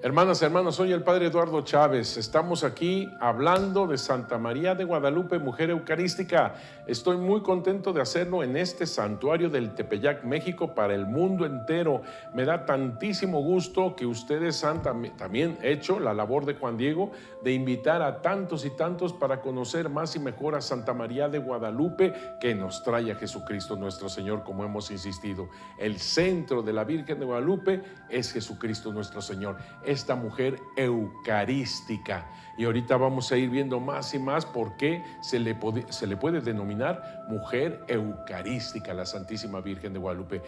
Hermanas, hermanos, soy el Padre Eduardo Chávez. Estamos aquí hablando de Santa María de Guadalupe, mujer eucarística. Estoy muy contento de hacerlo en este santuario del Tepeyac, México, para el mundo entero. Me da tantísimo gusto que ustedes han también hecho la labor de Juan Diego de invitar a tantos y tantos para conocer más y mejor a Santa María de Guadalupe, que nos trae a Jesucristo nuestro Señor, como hemos insistido. El centro de la Virgen de Guadalupe es Jesucristo nuestro Señor, esta mujer eucarística. Y ahorita vamos a ir viendo más y más por qué se le puede denominar mujer eucarística, la Santísima Virgen de Guadalupe.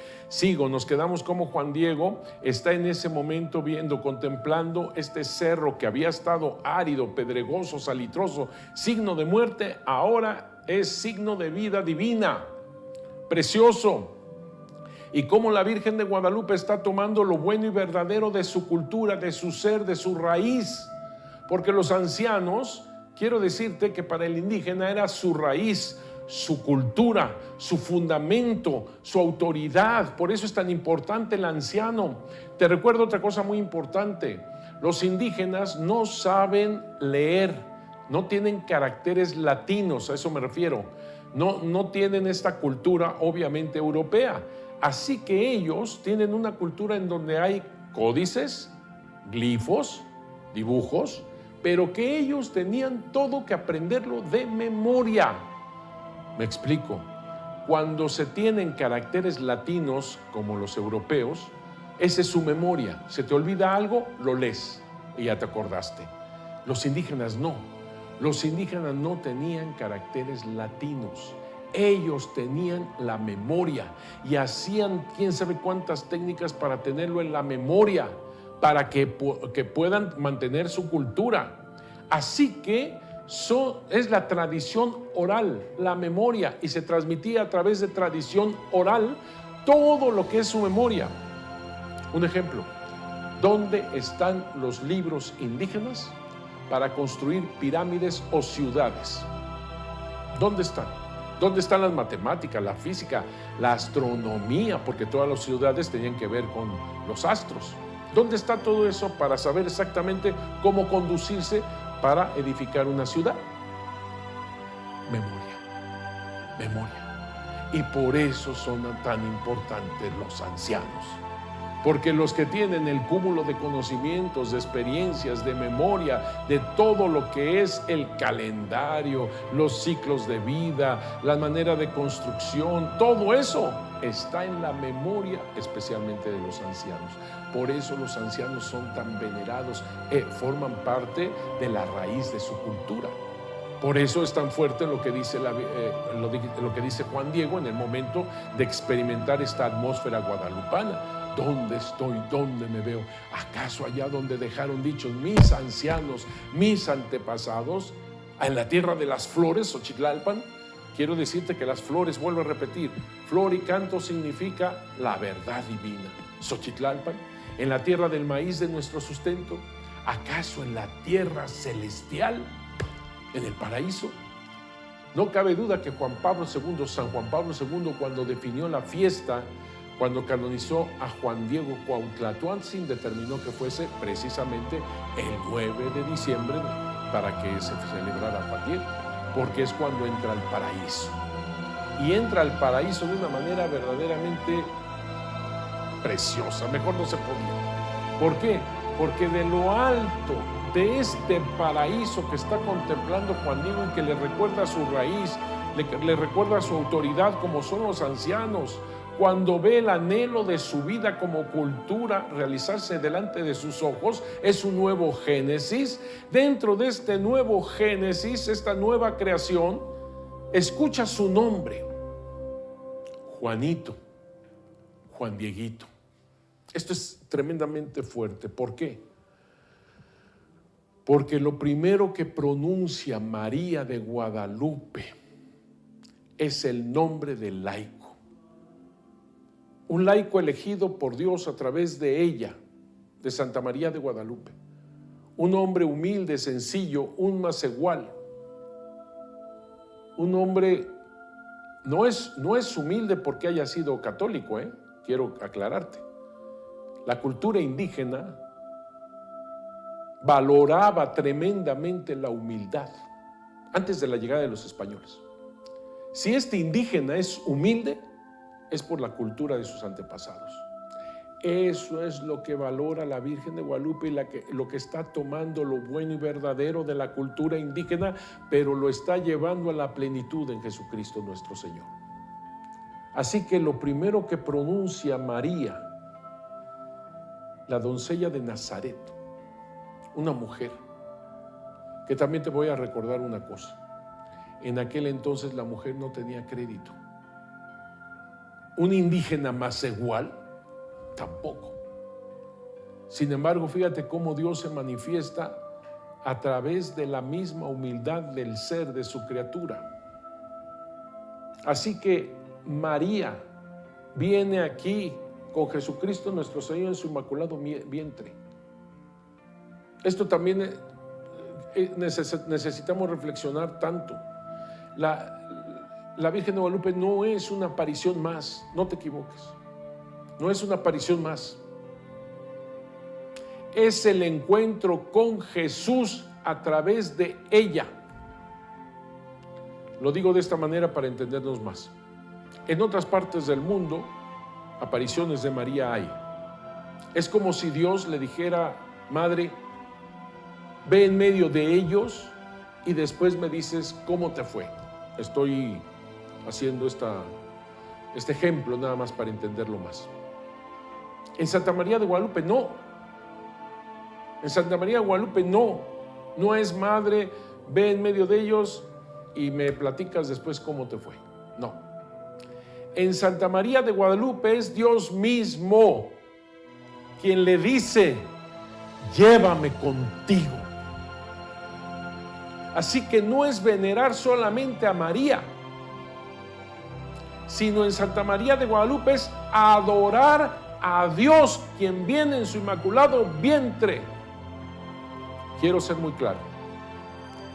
Nos quedamos como Juan Diego está en ese momento viendo, contemplando este cerro que había estado árido, pedregoso, salitroso, signo de muerte, ahora es signo de vida divina, precioso. Y cómo la Virgen de Guadalupe está tomando lo bueno y verdadero de su cultura, de su ser, de su raíz. Porque los ancianos, quiero decirte que para el indígena era su raíz, su cultura, su fundamento, su autoridad. Por eso es tan importante el anciano. Te recuerdo otra cosa muy importante. Los indígenas no saben leer, no tienen caracteres latinos, a eso me refiero. No tienen esta cultura obviamente europea. Así que ellos tienen una cultura en donde hay códices, glifos, dibujos, pero que ellos tenían todo que aprenderlo de memoria. Me explico. Cuando se tienen caracteres latinos como los europeos, esa es su memoria. Se te olvida algo, lo lees y ya te acordaste. Los indígenas no. Los indígenas no tenían caracteres latinos. Ellos tenían la memoria y hacían quién sabe cuántas técnicas para tenerlo en la memoria, para que puedan mantener su cultura. Así que es la tradición oral, la memoria, y se transmitía a través de tradición oral todo lo que es su memoria. Un ejemplo, ¿dónde están los libros indígenas para construir pirámides o ciudades? ¿Dónde están? ¿Dónde están las matemáticas, la física, la astronomía? Porque todas las ciudades tenían que ver con los astros. ¿Dónde está todo eso para saber exactamente cómo conducirse para edificar una ciudad? Memoria, memoria. Y por eso son tan importantes los ancianos. Porque los que tienen el cúmulo de conocimientos, de experiencias, de memoria, de todo lo que es el calendario, los ciclos de vida, la manera de construcción, todo eso está en la memoria, especialmente de los ancianos. Por eso los ancianos son tan venerados, forman parte de la raíz de su cultura. Por eso es tan fuerte lo que dice lo que dice Juan Diego en el momento de experimentar esta atmósfera guadalupana. ¿Dónde estoy? ¿Dónde me veo? ¿Acaso allá donde dejaron dichos mis ancianos, mis antepasados, en la tierra de las flores, Xochitlalpan? Quiero decirte que las flores, vuelvo a repetir, flor y canto significa la verdad divina. Xochitlalpan, en la tierra del maíz de nuestro sustento, ¿acaso en la tierra celestial, en el paraíso? No cabe duda que San Juan Pablo II, cuando definió la fiesta, cuando canonizó a Juan Diego Cuautlatontzin, determinó que fuese precisamente el 9 de diciembre para que se celebrara Juan Diego, porque es cuando entra al paraíso. Y entra al paraíso de una manera verdaderamente preciosa, mejor no se podía. ¿Por qué? Porque de lo alto de este paraíso que está contemplando Juan Diego y que le recuerda su raíz, le recuerda su autoridad como son los ancianos, cuando ve el anhelo de su vida como cultura realizarse delante de sus ojos, es un nuevo Génesis. Dentro de este nuevo Génesis, esta nueva creación, escucha su nombre: Juanito, Juan Dieguito. Esto es tremendamente fuerte. ¿Por qué? Porque lo primero que pronuncia María de Guadalupe es el nombre del laico. Un laico elegido por Dios a través de ella, de Santa María de Guadalupe. Un hombre humilde, sencillo, un macehual. Un hombre no es humilde porque haya sido católico, quiero aclararte. La cultura indígena valoraba tremendamente la humildad antes de la llegada de los españoles. Si este indígena es humilde, es por la cultura de sus antepasados. Eso es lo que valora la Virgen de Guadalupe y lo que está tomando lo bueno y verdadero de la cultura indígena, pero lo está llevando a la plenitud en Jesucristo nuestro Señor. Así que lo primero que pronuncia María, la doncella de Nazaret, una mujer, que también te voy a recordar una cosa. En aquel entonces la mujer no tenía crédito. Un indígena macehual tampoco. Sin embargo, fíjate cómo Dios se manifiesta a través de la misma humildad del ser, de su criatura. Así que María viene aquí con Jesucristo nuestro Señor en su inmaculado vientre. Esto también necesitamos reflexionar tanto. La Virgen de Guadalupe no es una aparición más, no te equivoques. No es una aparición más. Es el encuentro con Jesús a través de ella. Lo digo de esta manera para entendernos más. En otras partes del mundo, apariciones de María hay. Es como si Dios le dijera: Madre, ve en medio de ellos y después me dices cómo te fue. Estoy haciendo este ejemplo nada más para entenderlo más. En Santa María de Guadalupe no. En Santa María de Guadalupe no es: Madre, ve en medio de ellos y me platicas después cómo te fue. No. En Santa María de Guadalupe es Dios mismo quien le dice: llévame contigo. Así que no es venerar solamente a María, sino en Santa María de Guadalupe es adorar a Dios, quien viene en su inmaculado vientre. Quiero ser muy claro.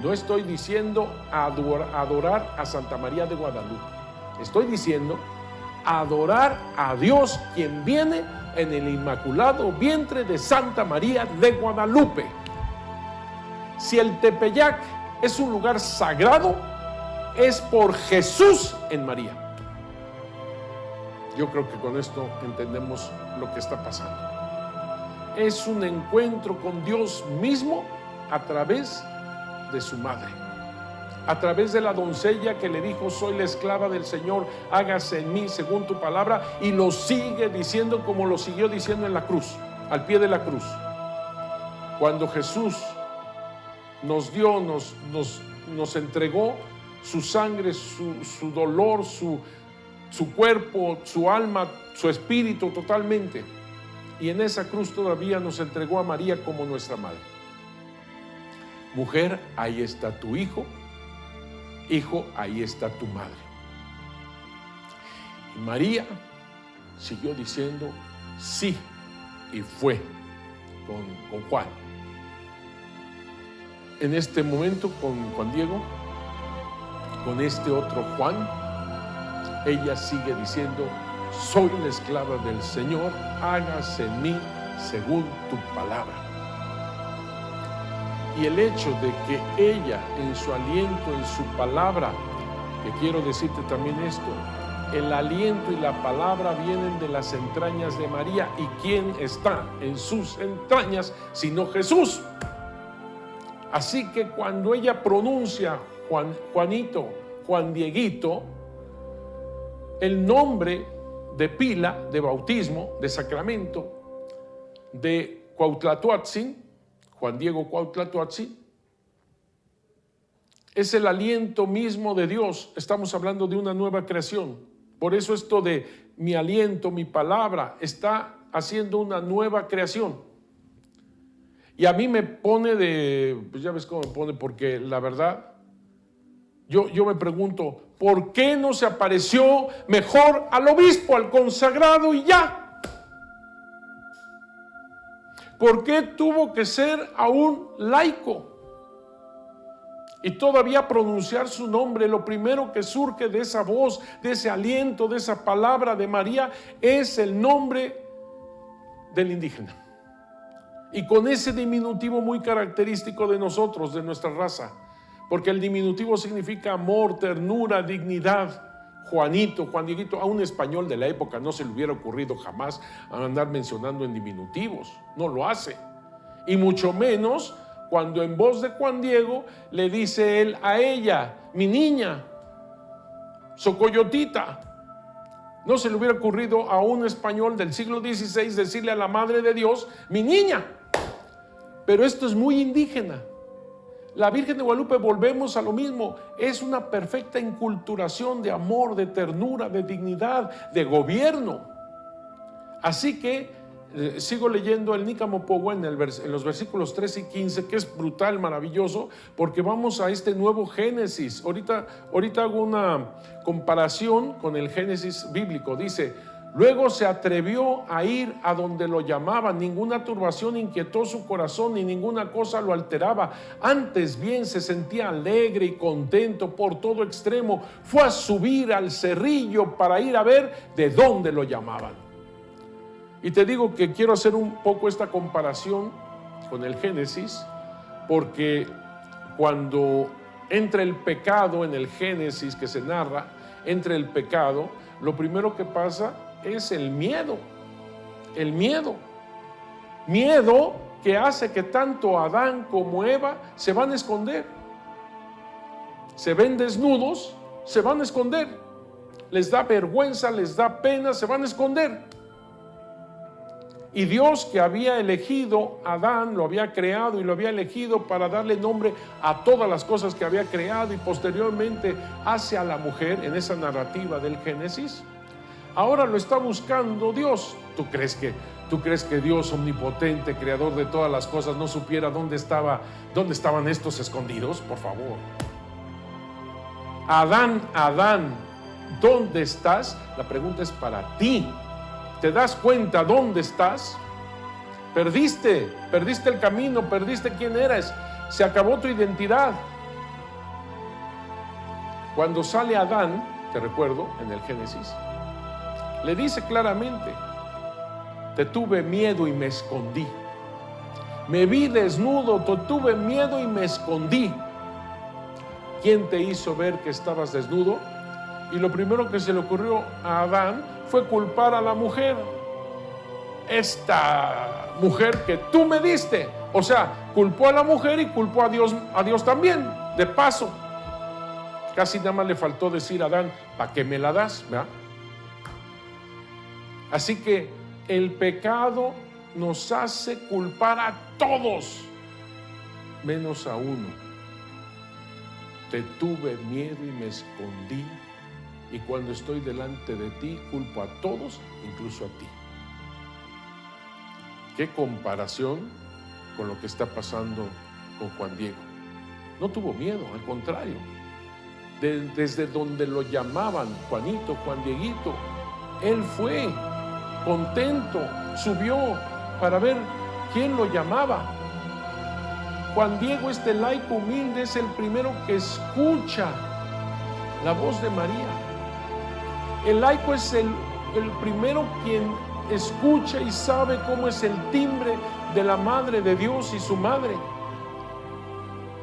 No estoy diciendo adorar a Santa María de Guadalupe. Estoy diciendo adorar a Dios, quien viene en el inmaculado vientre de Santa María de Guadalupe. Si el Tepeyac es un lugar sagrado, es por Jesús en María. Yo creo que con esto entendemos lo que está pasando. Es un encuentro con Dios mismo a través de su madre, a través de la doncella que le dijo: soy la esclava del Señor, hágase en mí según tu palabra, y lo sigue diciendo como lo siguió diciendo en la cruz, al pie de la cruz. Cuando Jesús nos dio, nos entregó su sangre, su dolor, su cuerpo, su alma, su espíritu totalmente. Y en esa cruz todavía nos entregó a María como nuestra madre. Mujer, ahí está tu hijo. Hijo, ahí está tu madre. Y María siguió diciendo sí, y fue con Juan. En este momento con Juan Diego, con este otro Juan, ella sigue diciendo: soy la esclava del Señor, hágase en mí según tu palabra. Y el hecho de que ella, en su aliento, en su palabra, que quiero decirte también esto, el aliento y la palabra vienen de las entrañas de María. ¿Y quién está en sus entrañas sino Jesús? Así que cuando ella pronuncia Juanito, Juan Dieguito, el nombre de pila, de bautismo, de sacramento, de Cuauhtlatoatzin, Juan Diego Cuauhtlatoatzin, es el aliento mismo de Dios. Estamos hablando de una nueva creación. Por eso esto de mi aliento, mi palabra, está haciendo una nueva creación. Y a mí me pone pues ya ves cómo me pone, porque la verdad, yo me pregunto, ¿por qué no se apareció mejor al obispo, al consagrado y ya? ¿Por qué tuvo que ser a un laico? Y todavía pronunciar su nombre, lo primero que surge de esa voz, de ese aliento, de esa palabra de María, es el nombre del indígena. Y con ese diminutivo muy característico de nosotros, de nuestra raza, porque el diminutivo significa amor, ternura, dignidad. Juanito, Juan Dieguito, a un español de la época no se le hubiera ocurrido jamás andar mencionando en diminutivos, no lo hace. Y mucho menos cuando en voz de Juan Diego le dice él a ella, mi niña, Socoyotita. No se le hubiera ocurrido a un español del siglo XVI decirle a la Madre de Dios, mi niña. Pero esto es muy indígena. La Virgen de Guadalupe, volvemos a lo mismo, es una perfecta inculturación de amor, de ternura, de dignidad, de gobierno. Así que sigo leyendo el Nícamo Pogua en los versículos 13 y 15, que es brutal, maravilloso, porque vamos a este nuevo Génesis. Ahorita hago una comparación con el Génesis bíblico. Dice, luego se atrevió a ir a donde lo llamaban, ninguna turbación inquietó su corazón, ni ninguna cosa lo alteraba, antes bien se sentía alegre y contento por todo extremo. Fue a subir al cerrillo para ir a ver de dónde lo llamaban. Y te digo que quiero hacer un poco esta comparación con el Génesis, porque cuando entra el pecado en el Génesis que se narra, entra el pecado, lo primero que pasa es el miedo. El miedo que hace que tanto Adán como Eva se van a esconder. Se ven desnudos, se van a esconder. Les da vergüenza, les da pena, se van a esconder. Y Dios, que había elegido a Adán, lo había creado y lo había elegido para darle nombre a todas las cosas que había creado, y posteriormente hace a la mujer en esa narrativa del Génesis, ahora lo está buscando Dios. ¿Tú crees que Dios omnipotente, creador de todas las cosas, no supiera dónde estaban estos escondidos? Por favor. Adán, Adán, ¿dónde estás? La pregunta es para ti. ¿Te das cuenta dónde estás? Perdiste el camino, perdiste quién eres, se acabó tu identidad. Cuando sale Adán, te recuerdo, en el Génesis, le dice claramente, te tuve miedo y me escondí. Me vi desnudo, te tuve miedo y me escondí. ¿Quién te hizo ver que estabas desnudo? Y lo primero que se le ocurrió a Adán fue culpar a la mujer. Esta mujer que tú me diste. O sea, culpó a la mujer y culpó a Dios también, de paso. Casi nada más le faltó decir a Adán, ¿para qué me la das? ¿verdad? Así que el pecado nos hace culpar a todos, menos a uno. Te tuve miedo y me escondí. Y cuando estoy delante de ti, culpo a todos, incluso a ti. ¿Qué comparación con lo que está pasando con Juan Diego? No tuvo miedo, al contrario. Desde donde lo llamaban Juanito, Juan Dieguito, él fue contento, subió para ver quién lo llamaba. Juan Diego, este laico humilde, es el primero que escucha la voz de María. El laico es el primero quien escucha y sabe cómo es el timbre de la Madre de Dios y su madre.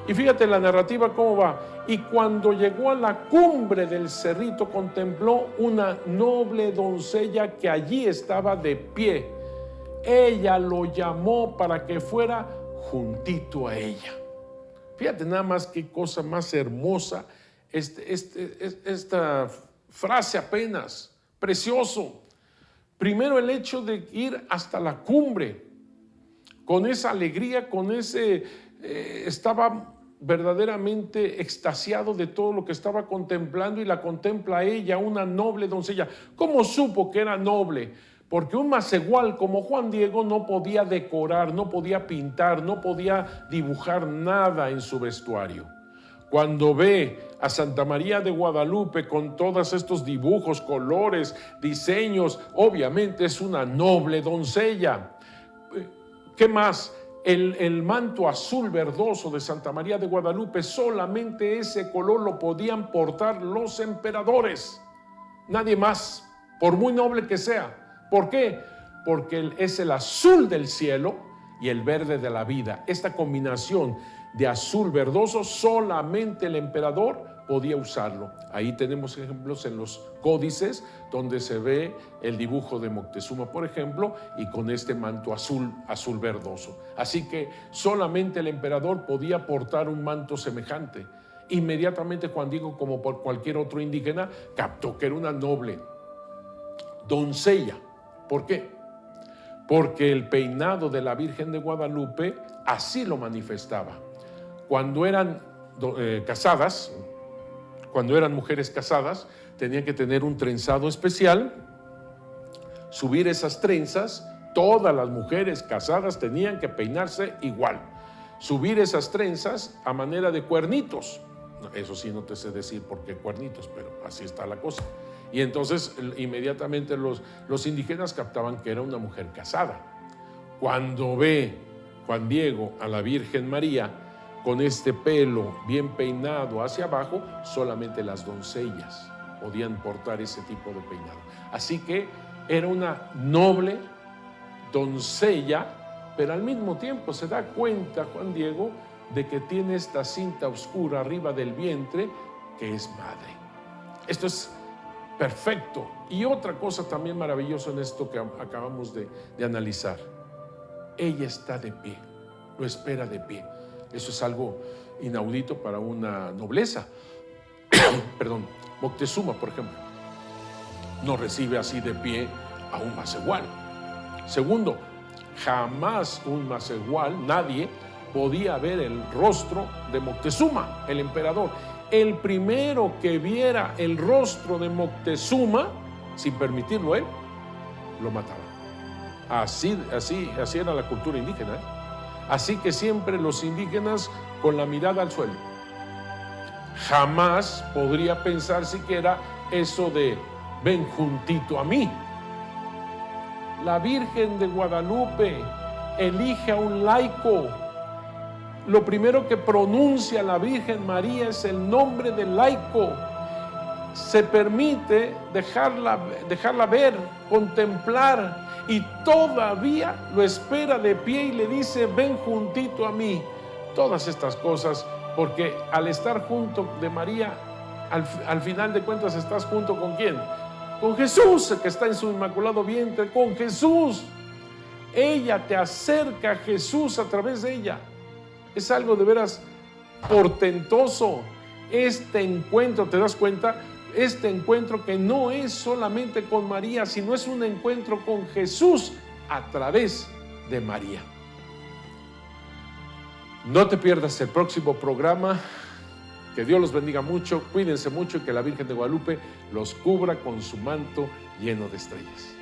Y fíjate la narrativa cómo va. Y cuando llegó a la cumbre del cerrito, contempló una noble doncella que allí estaba de pie. Ella lo llamó para que fuera juntito a ella. Fíjate nada más qué cosa más hermosa esta frase apenas, precioso. Primero el hecho de ir hasta la cumbre, con esa alegría, estaba verdaderamente extasiado de todo lo que estaba contemplando, y la contempla ella, una noble doncella. ¿Cómo supo que era noble? Porque un macehual como Juan Diego no podía decorar, no podía pintar, no podía dibujar nada en su vestuario. Cuando ve a Santa María de Guadalupe con todos estos dibujos, colores, diseños, obviamente es una noble doncella. ¿Qué más? El manto azul verdoso de Santa María de Guadalupe, solamente ese color lo podían portar los emperadores, nadie más, por muy noble que sea. ¿Por qué? Porque es el azul del cielo y el verde de la vida. Esta combinación de azul verdoso solamente el emperador podía usarlo. Ahí tenemos ejemplos en los códices donde se ve el dibujo de Moctezuma, por ejemplo, y con este manto azul verdoso. Así que solamente el emperador podía portar un manto semejante. Inmediatamente Juan Diego, como por cualquier otro indígena, captó que era una noble doncella. ¿Por qué? Porque el peinado de la Virgen de Guadalupe así lo manifestaba. Cuando eran casadas, cuando eran mujeres casadas, tenían que tener un trenzado especial, subir esas trenzas. Todas las mujeres casadas tenían que peinarse igual, subir esas trenzas a manera de cuernitos. Eso sí, no te sé decir por qué cuernitos, pero así está la cosa. Y entonces inmediatamente los indígenas captaban que era una mujer casada. Cuando ve Juan Diego a la Virgen María con este pelo bien peinado hacia abajo, solamente las doncellas podían portar ese tipo de peinado. Así que era una noble doncella, pero al mismo tiempo se da cuenta Juan Diego de que tiene esta cinta oscura arriba del vientre que es madre. Esto es perfecto. Y otra cosa también maravillosa en esto que acabamos de analizar: ella está de pie, lo espera de pie. Eso es algo inaudito para una nobleza. Perdón, Moctezuma, por ejemplo, no recibe así de pie a un macehual. Segundo, jamás un macehual, nadie podía ver el rostro de Moctezuma, el emperador. El primero que viera el rostro de Moctezuma, sin permitirlo él, lo mataba. Así era la cultura indígena, ¿eh? Así que siempre los indígenas con la mirada al suelo. Jamás podría pensar siquiera eso de ven juntito a mí. La Virgen de Guadalupe elige a un laico. Lo primero que pronuncia la Virgen María es el nombre del laico. Se permite dejarla ver, contemplar, y todavía lo espera de pie y le dice ven juntito a mí. Todas estas cosas, porque al estar junto de María, al final de cuentas estás junto ¿con quién? Con Jesús, que está en su inmaculado vientre, con Jesús. Ella te acerca a Jesús a través de ella. Es algo de veras portentoso este encuentro, ¿te das cuenta? Este encuentro que no es solamente con María, sino es un encuentro con Jesús a través de María. No te pierdas el próximo programa. Que Dios los bendiga mucho, cuídense mucho y que la Virgen de Guadalupe los cubra con su manto lleno de estrellas.